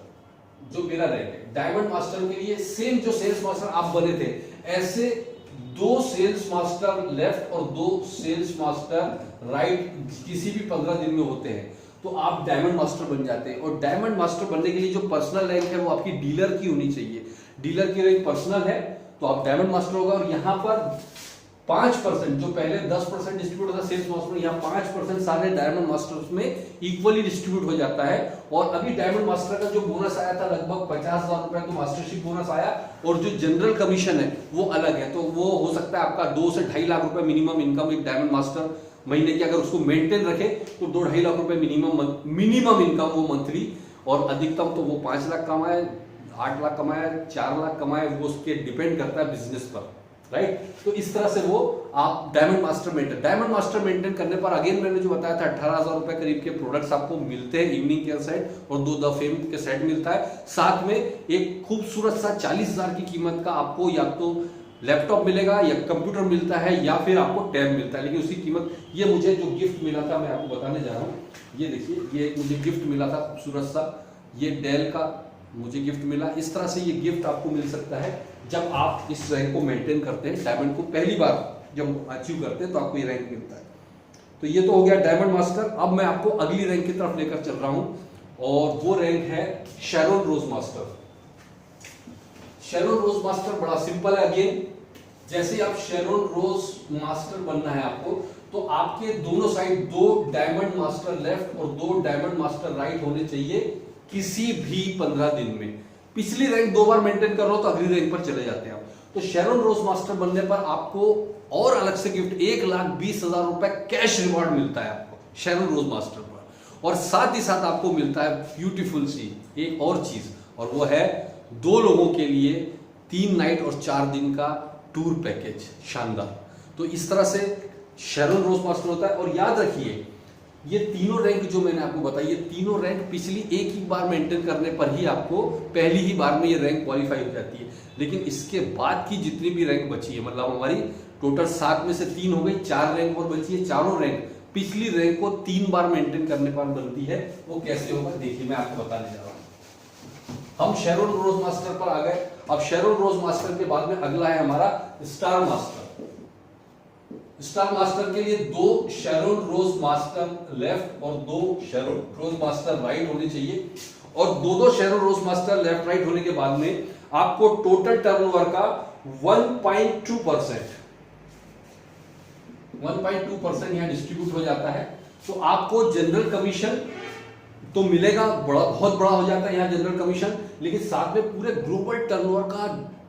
जो मेरा रैंक है। डायमंड मास्टर के लिए सेम जो सेल्स मास्टर आप बने थे, ऐसे 2 सेल्स मास्टर लेफ्ट और 2 सेल्स मास्टर राइट किसी भी 15 दिन में होते हैं तो आप डायमंड मास्टर बन जाते हैं। और डायमंड मास्टर बनने के लिए जो पर्सनल रैंक है वो आपकी डीलर की होनी चाहिए। डीलर की रैंक पर्सनल है तो आप डायमंड मास्टर होगा। और यहाँ पर 5%, जो पहले 10% डिस्ट्रीब्यूट होता सेल्स मास्टर, यहाँ 5% सारे डायमंड मास्टर्स में इक्वली डिस्ट्रीब्यूट हो जाता है। और अभी डायमंड मास्टर का जो बोनस आया था लगभग 50,000 रुपए, तो मास्टरशिप बोनस आया। और जो जनरल कमीशन है वो अलग है, तो वो हो सकता है आपका 2 से 2.5 लाख रुपए मिनिमम इनकम एक डायमंड मास्टर महीने की, अगर उसको मेंटेन रखे तो 2-2.5 लाख रुपए मिनिमम इनकम वो मंथली। और अधिकतम तो वो 5 लाख कमाए, 8 लाख कमाए, 4 लाख कमाए, वो उसके डिपेंड करता है बिजनेस पर, राइट। तो इस तरह से वो आप डायमंड मास्टर मेंटेन करने पर, अगेन मैंने जो बताया था 18,000 रुपए करीब के प्रोडक्ट्स आपको मिलते हैं, इवनिंग केयर सेट और 2 द फेम के सेट मिलता है। साथ में एक खूबसूरत सा 40,000 की कीमत का आपको या तो लैपटॉप मिलेगा या कंप्यूटर मिलता है या फिर आपको टैब मिलता है, लेकिन उसकी कीमत, ये मुझे जो गिफ्ट मिला था मैं आपको बताने जा रहा हूँ। ये देखिए, ये मुझे गिफ्ट मिला था खूबसूरत सा, ये डेल का मुझे गिफ्ट मिला। इस तरह से ये गिफ्ट आपको मिल सकता है जब आप इस रैंक को मेंटेन करते हैं, डायमंड को पहली बार जब अचीव करते हैं तो आपको ये रैंक मिलता है। तो ये तो हो गया डायमंड मास्टर। अब मैं आपको अगली रैंक की तरफ लेकर चल रहा हूं और वो रैंक है शैरोन रोज मास्टर। शैरोन रोज मास्टर बड़ा सिंपल है। अगेन, जैसे आप शैरोन रोज मास्टर बनना है आपको, तो आपके दोनों साइड 2 डायमंड मास्टर लेफ्ट और 2 डायमंड मास्टर राइट होने चाहिए किसी भी 15 दिन में। पिछली रैंक 2 बार मेंटेन कर रहे हो तो अगली रैंक पर चले जाते हैं आप। तो शैरोन रोज मास्टर बनने पर आपको और अलग से गिफ्ट 1,20,000 रुपए कैश रिवॉर्ड मिलता है आपको शैरोन रोज मास्टर पर। और साथ ही साथ आपको मिलता है ब्यूटीफुल सी एक और चीज, और वो है 2 लोगों के लिए 3 नाइट और 4 दिन का टूर पैकेज। शानदार। तो इस तरह से शैरोन रोज मास्टर होता है। और याद रखिए, ये तीनों रैंक जो मैंने आपको बताई, ये तीनों रैंक पिछली एक ही बार मेंटेन करने पर ही आपको पहली ही बार में ये रैंक क्वालिफाई हो जाती है। लेकिन इसके बाद की जितनी भी रैंक बची है, मतलब हमारी टोटल 7 में से 3 हो गई, 4 रैंक और बची है। चारों रैंक पिछली रैंक को 3 बार मेंटेन करने पर बनती है। वो कैसे होगा देखिए, मैं आपको बताने जा रहा हूं। हम शैरोन रोज मास्टर पर आ गए। अब शैरोन रोज मास्टर के बाद में अगला है हमारा स्टार मास्टर। स्टार मास्टर के लिए 2 शैरोन रोज मास्टर लेफ्ट और 2 शैरोन रोज मास्टर राइट होने चाहिए। और 2 शैरोन रोज मास्टर लेफ्ट राइट होने के बाद में आपको टोटल टर्नओवर का 1.2% यहां डिस्ट्रीब्यूट हो जाता है। तो आपको जनरल कमीशन तो मिलेगा, बहुत बड़ा हो जाता है यहाँ जनरल कमीशन, लेकिन साथ में पूरे ग्लोबल टर्नओवर का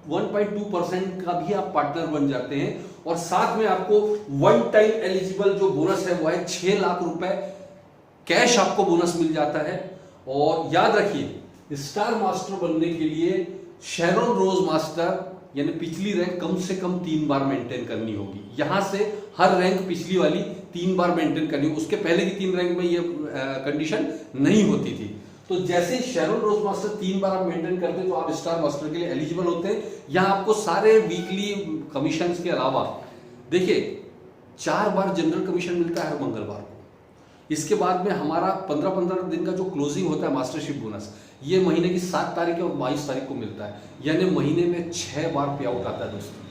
1.2% का भी आप पार्टनर बन जाते हैं। और साथ में आपको वन टाइम एलिजिबल जो बोनस है वो है 6 लाख रुपए कैश आपको बोनस मिल जाता है। और याद रखिए, स्टार मास्टर बनने के लिए शैरोन रोज मास्टर यानी पिछली रैंक कम से कम 3 बार मेंटेन करनी होगी। यहां से हर रैंक पिछली वाली 3 बार मेंटेन करनी होगी। उसके पहले की 3 रैंक में ये कंडीशन नहीं होती थी। तो जैसे शैरोन रोज मास्टर 3 बार आप मेंटेन करते हैं तो आप स्टार मास्टर के लिए एलिजिबल होते हैं। यहां आपको सारे वीकली कमीशन के अलावा देखिए 4 बार जनरल कमीशन मिलता है मंगलवार को। इसके बाद में हमारा 15-15 दिन का जो क्लोजिंग होता है मास्टरशिप बोनस, ये महीने की 7 तारीख और 22 तारीख को मिलता है। यानी महीने में 6 बार पे आउट आता है दोस्तों।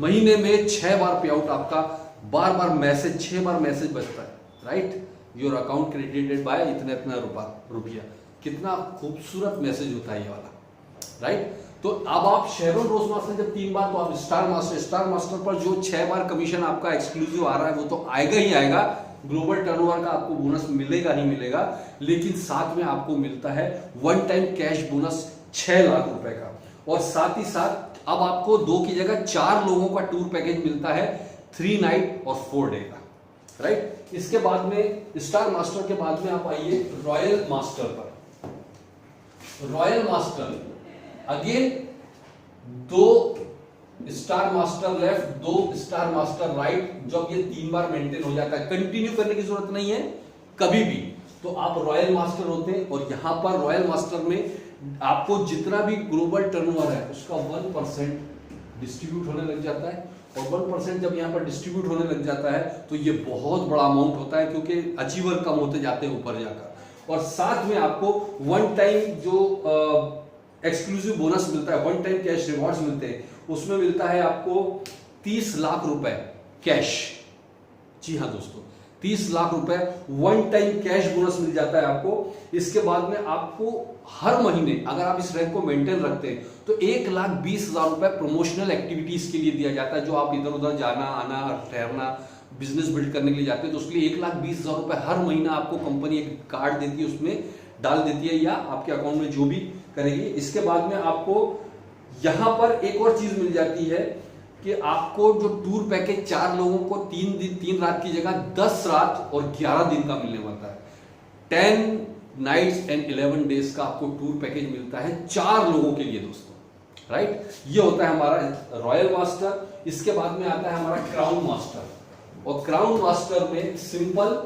महीने में 6 बार पे आउट आपका, बार बार मैसेज, 6 बार मैसेज बजता है, right, your account credited bye इतना इतना रुपया। कितना खूबसूरत मैसेज होता है ये वाला, राइट। तो अब आप शैरोन रोज मास्टर जब 3 बार, तो आप स्टार मास्टर पर जो 6 बार कमीशन आपका एक्सक्लूसिव आ रहा है वो तो आएगा ही आएगा। ग्लोबल टर्नओवर का आपको बोनस मिलेगा ही मिलेगा, लेकिन साथ में आपको मिलता है one time cash bonus 6 lakh रुपए का। और साथ ही साथ अब आपको 2 की जगह 4 लोगों का टूर पैकेज मिलता है 3 नाइट और 4 डे का, राइट। इसके बाद में स्टार मास्टर के बाद में आप आइए रॉयल मास्टर पर। Royal master again 2 star master left, 2 star master right. जब ये 3 बार मेंटेन हो जाता है, कंटिन्यू करने की जरूरत नहीं है कभी भी, तो आप रॉयल मास्टर होते हैं। और यहां पर रॉयल मास्टर में आपको जितना भी ग्लोबल टर्नओवर है उसका 1% डिस्ट्रीब्यूट होने लग जाता है। और 1% जब यहाँ पर डिस्ट्रीब्यूट होने लग जाता है तो ये बहुत बड़ा अमाउंट होता है, क्योंकि अचीवर कम होते जाते हैं ऊपर जाकर। और साथ में आपको वन टाइम जो एक्सक्लूसिव बोनस मिलता है, वन टाइम कैश रिवॉर्ड्स मिलते हैं, उसमें मिलता है आपको 30 लाख रुपए कैश। जी हाँ दोस्तों, 30 लाख रुपए वन टाइम कैश बोनस मिल जाता है आपको। इसके बाद में आपको हर महीने अगर आप इस रैंक को मेंटेन रखते हैं तो 1,20,000 रुपए प्रमोशनल एक्टिविटीज के लिए दिया जाता है। जो आप इधर उधर जाना आना, ठहरना, बिजनेस बिल्ड करने के लिए जाते हैं, तो उसके लिए 1,20,000 रुपए हर महीना आपको कंपनी एक कार्ड देती है, उसमें डाल देती है या आपके अकाउंट में जो भी करेगी। इसके बाद में आपको यहां पर एक और चीज मिल जाती है कि आपको जो टूर पैकेज 4 लोगों को 3 दिन 3 रात की जगह 10 रात और 11 दिन का मिलने वाला है। 10 नाइट्स एंड 11 डेज का आपको टूर पैकेज मिलता है 4 लोगों के लिए दोस्तों, राइट। ये होता है हमारा रॉयल मास्टर। इसके बाद में आता है हमारा क्राउन मास्टर। और क्राउन मास्टर में सिंपल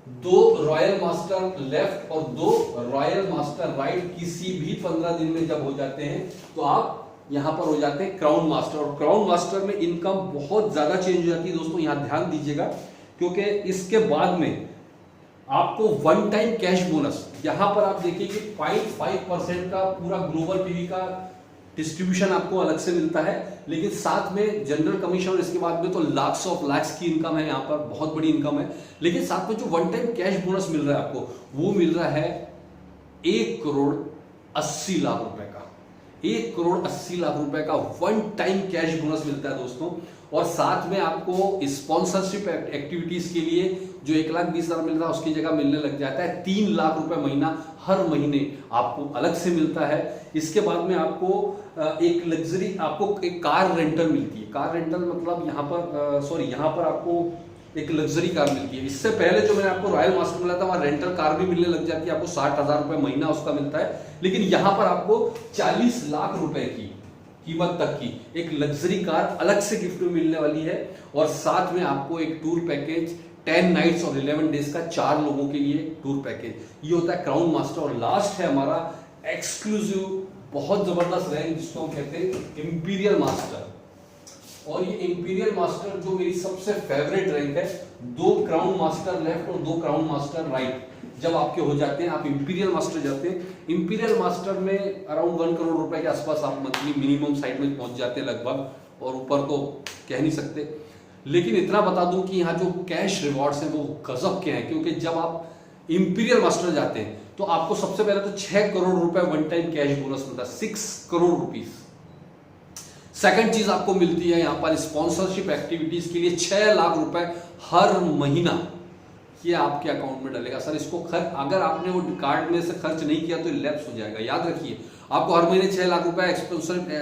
2 रॉयल मास्टर लेफ्ट और 2 रॉयल मास्टर राइट किसी भी 15 दिन में जब हो जाते हैं तो आप यहाँ पर हो जाते हैं क्राउन मास्टर, और क्राउन मास्टर में इनकम बहुत ज्यादा चेंज हो जाती है दोस्तों। यहाँ ध्यान दीजिएगा, क्योंकि इसके बाद में आपको वन टाइम कैश बोनस, यहां पर आप देखिए कि 0.5% का पूरा ग्लोबल पीवी का डिस्ट्रीब्यूशन आपको अलग से मिलता है, लेकिन साथ में जनरल कमीशन और इसके बाद में तो लाख्स ऑफ लाख्स की इनकम है, यहाँ पर बहुत बड़ी इनकम है। लेकिन साथ में जो वन टाइम कैश बोनस मिल रहा है आपको, वो मिल रहा है 1,80,00,000 रुपए का। 1,80,00,000 रुपए का वन टाइम कैश बोनस मिलता है दोस्तों। और साथ में आपको स्पॉन्सरशिप एक्टिविटीज के लिए जो 1,20,000 मिल रहा है, उसकी जगह मिलने लग जाता है 3 लाख रुपए महीना, हर महीने आपको अलग से मिलता है। इसके बाद में आपको एक लग्जरी, आपको एक कार रेंटल मिलती है। कार रेंटल मतलब यहाँ पर आपको एक लग्जरी कार मिलती है। इससे पहले जो मैंने आपको रॉयल मास्टर मिला था, वहां रेंटल कार भी मिलने लग जाती है, आपको 60,000 रुपए महीना उसका मिलता है। लेकिन यहां पर आपको 40 लाख रुपए की कीमत तक की एक लग्जरी कार अलग से गिफ्ट में मिलने वाली है। और साथ में आपको एक टूर पैकेज 10 नाइट्स और 11 डेज का 4 लोगों के लिए टूर पैकेज, ये होता है क्राउन मास्टर। और लास्ट है हमारा एक्सक्लूसिव बहुत जबरदस्त रैंक, जिसको हम कहते हैं इंपीरियल मास्टर। और ये इंपीरियल मास्टर जो मेरी सबसे फेवरेट रैंक है, 2 क्राउन मास्टर लेफ्ट और 2 क्राउन मास्टर राइट जब आपके हो जाते हैं, आप इंपीरियल मास्टर जाते हैं। इंपीरियल मास्टर में अराउंड 1 करोड़ रुपए के आसपास आप मंथली मिनिमम साइड में पहुंच जाते हैं लगभग, और ऊपर तो कह नहीं सकते। लेकिन इतना बता दूं कि यहाँ जो कैश रिवॉर्ड्स हैं वो गजब के हैं, क्योंकि जब आप इंपीरियल मास्टर जाते हैं तो आपको सबसे पहले तो 6 करोड़ रुपए वन टाइम कैश बोनस मिलता है, 6 करोड़ रुपीस। सेकंड चीज आपको मिलती है यहाँ पर स्पॉन्सरशिप एक्टिविटीज के लिए 6 लाख रुपए हर महीना, ये आपके अकाउंट में डलेगा। सर इसको अगर आपने वो कार्ड में से खर्च नहीं किया तो लैप्स हो जाएगा, याद रखिए आपको हर महीने 6 लाख रुपए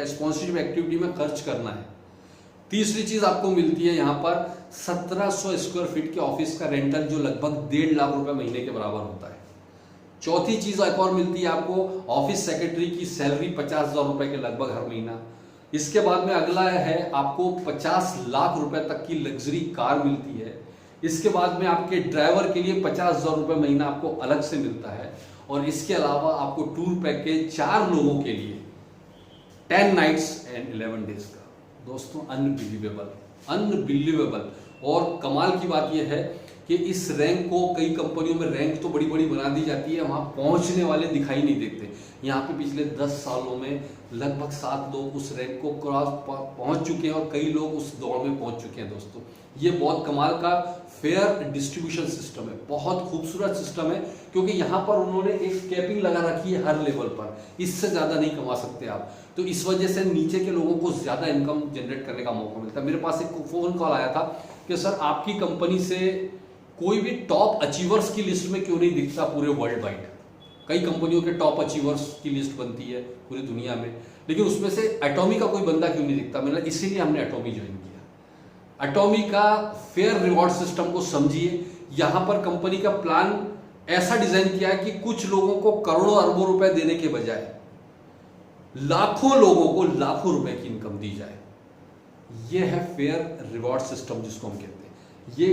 स्पॉन्सरशिप एक्टिविटी में खर्च करना है। तीसरी चीज आपको मिलती है यहाँ पर 1700 स्क्वायर फीट के ऑफिस का रेंटल, जो लगभग 1.5 लाख रुपए महीने के बराबर होता है। चौथी चीज एक और मिलती है आपको, ऑफिस सेक्रेटरी की सैलरी 50,000 रुपए के लगभग हर महीना। इसके बाद में अगला है आपको 50 लाख रुपए तक की लग्जरी कार मिलती है। इसके बाद में आपके ड्राइवर के लिए 50,000 रुपए महीना आपको अलग से मिलता है। और इसके अलावा आपको टूर पैकेज 4 लोगों के लिए 10 नाइट्स एंड 11 डेज का। दोस्तों अनबिलीवेबल। और कमाल की बात यह है कि इस रैंक को कई कंपनियों में रैंक तो बड़ी बड़ी बना दी जाती है, वहां पहुंचने वाले दिखाई नहीं देते। यहाँ पे पिछले 10 सालों में लगभग 7 लोग उस रैंक को क्रॉस पहुंच चुके हैं, और कई लोग उस दौड़ में पहुंच चुके हैं। दोस्तों ये बहुत कमाल का फेयर डिस्ट्रीब्यूशन सिस्टम है, बहुत खूबसूरत सिस्टम है, क्योंकि यहाँ पर उन्होंने एक कैपिंग लगा रखी है हर लेवल पर, इससे ज्यादा नहीं कमा सकते आप। तो इस वजह से नीचे के लोगों को ज्यादा इनकम जनरेट करने का मौका मिलता है। मेरे पास एक फोन कॉल आया था कि सर आपकी कंपनी से कोई भी टॉप अचीवर्स की लिस्ट में क्यों नहीं दिखता पूरे वर्ल्ड वाइड। कई कंपनियों के टॉप अचीवर्स की लिस्ट बनती है पूरी दुनिया में, लेकिन उसमें से एटॉमी का कोई बंदा क्यों नहीं दिखता। मैंने इसीलिए हमने एटॉमी ज्वाइन किया। एटॉमी का फेयर रिवॉर्ड सिस्टम को समझिए। यहां पर कंपनी का प्लान ऐसा डिजाइन किया है कि कुछ लोगों को करोड़ों अरबों रुपए देने के बजाय लाखों लोगों को लाखों रुपए की इनकम दी जाए। यह है फेयर रिवॉर्ड सिस्टम जिसको हम कहते हैं। ये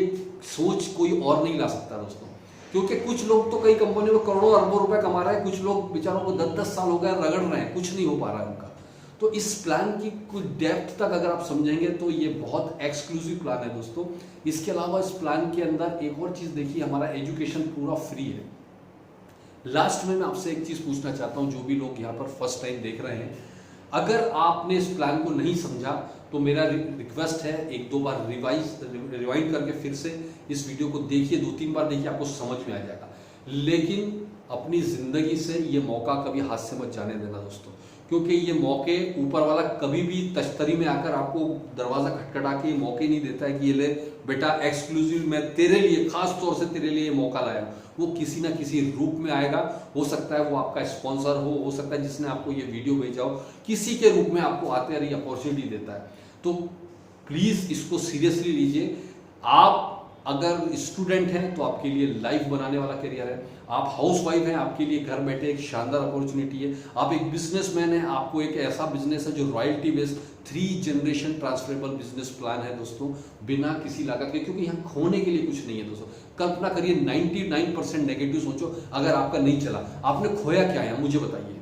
सोच कोई और नहीं ला सकता दोस्तों, क्योंकि कुछ लोग तो कई कंपनियों में करोड़ों अरबों रुपए कमा रहे हैं, कुछ लोग बेचारों को 10-10 साल हो गए रगड़ रहे हैं, कुछ नहीं हो पा रहा है उनका। तो इस प्लान की कुछ डेप्थ तक अगर आप समझेंगे तो ये बहुत एक्सक्लूसिव प्लान है दोस्तों। इसके अलावा इस प्लान के अंदर एक और चीज देखिए, हमारा एजुकेशन पूरा फ्री है। लास्ट में मैं आपसे एक चीज पूछना चाहता हूं, जो भी लोग यहाँ पर फर्स्ट टाइम देख रहे हैं, अगर आपने इस प्लान को नहीं समझा तो मेरा रिक्वेस्ट है 1-2 बार रिवाइंड करके फिर से इस वीडियो को देखिए, 2-3 बार देखिए, आपको समझ में आ जाएगा। लेकिन अपनी जिंदगी से ये मौका कभी हाथ से मत जाने देना दोस्तों, क्योंकि ये मौके ऊपर वाला कभी भी तश्तरी में आकर आपको दरवाजा खटखटा के ये मौके नहीं देता है कि ये ले बेटा एक्सक्लूसिव मैं तेरे लिए, खास तौर से तेरे लिए ये मौका लाया। वो किसी ना किसी रूप में आएगा। हो सकता है वो आपका स्पॉन्सर हो सकता है जिसने आपको ये वीडियो भेजा हो, किसी के रूप में आपको आते रही अपॉर्चुनिटी देता है। तो प्लीज इसको सीरियसली लीजिए। आप अगर स्टूडेंट हैं तो आपके लिए लाइफ बनाने वाला करियर है। आप हाउसवाइफ हैं, आपके लिए घर बैठे एक शानदार अपॉर्चुनिटी है। आप एक बिजनेसमैन हैं, आपको एक ऐसा बिजनेस है जो royalty based 3 generation transferable business plan है दोस्तों, बिना किसी लागत के, क्योंकि यहाँ खोने के लिए कुछ नहीं है दोस्तों। कल्पना करिए 99% नेगेटिव सोचो, अगर आपका नहीं चला, आपने खोया क्या है मुझे बताइए।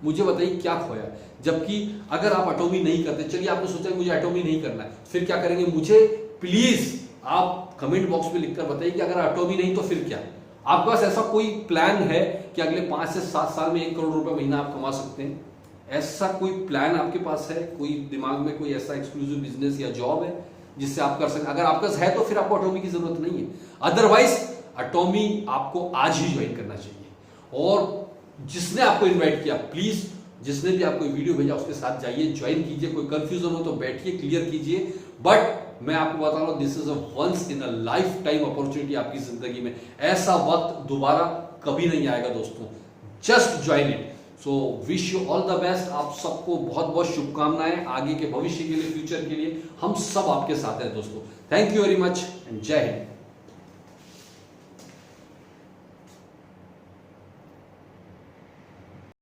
मुझे बताइए क्या खोया। जबकि अगर आप एटॉमी नहीं करते, चलिए आपने सोचा मुझे एटॉमी नहीं करना है, फिर क्या करेंगे, मुझे प्लीज आप कमेंट बॉक्स में लिखकर बताइए कि अगर एटॉमी नहीं तो फिर क्या। आपके पास ऐसा कोई प्लान है कि अगले 5 से 7 साल में 1 करोड़ रुपए महीना आप कमा सकते हैं? ऐसा कोई प्लान आपके पास है? कोई दिमाग में कोई ऐसा एक्सक्लूसिव बिजनेस या जॉब है जिससे आप कर सकते? अगर आपके पास है तो फिर आपको एटॉमी की जरूरत नहीं है। अदरवाइज एटॉमी आपको आज ही ज्वाइन करना चाहिए। और जिसने आपको इन्वाइट किया, प्लीज जिसने भी आपको वीडियो भेजा उसके साथ जाइए, ज्वाइन कीजिए। कोई कंफ्यूजन हो तो बैठिए, क्लियर कीजिए। बट मैं आपको बता रहा हूं, this is a once in a lifetime opportunity आपकी जिंदगी में। ऐसा वक्त दोबारा कभी नहीं आएगा दोस्तों। Just join it. So wish you all the best. आप सबको बहुत बहुत शुभकामनाएं आगे के भविष्य के लिए, फ्यूचर के लिए। हम सब आपके साथ हैं दोस्तों। Thank you very much and जय हिंद।